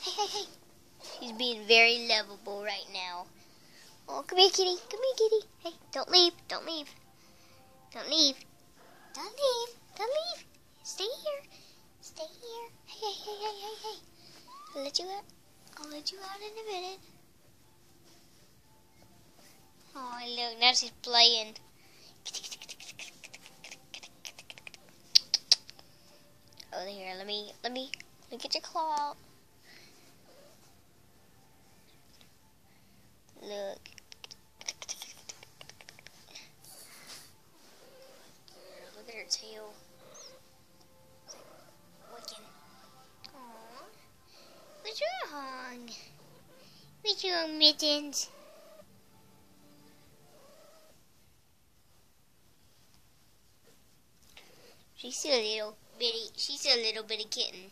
Hey, hey, hey. She's being very lovable right now. Oh, come here, kitty. Come here, kitty. Hey, don't leave. Don't leave. Don't leave. Don't leave. Don't leave. Stay here. Stay here. Hey, hey, hey, hey, hey, hey. I'll let you out. I'll let you out in a minute. Oh, look. Now she's playing. Oh, here. Let me get your claw out. Look. Look at her tail. Wigging. Aww. What's wrong? What's wrong, Mittens? She's a little bitty kitten.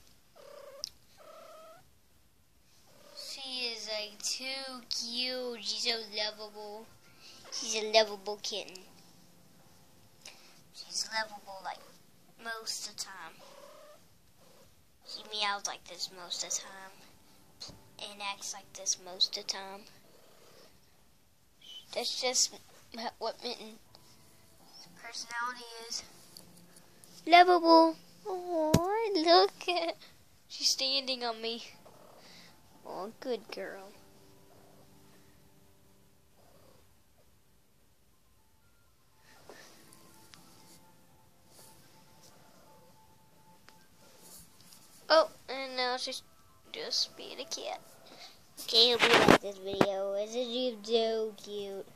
She is like too cute. She's so lovable. She's a lovable kitten. She's lovable like most of the time. She meows like this most of the time. And acts like this most of the time. That's just what Mitten's personality is. Lovable. Oh, look. She's standing on me. Oh, good girl. Oh, and now she's just being a cat. Okay, hope you like this video. This is so cute.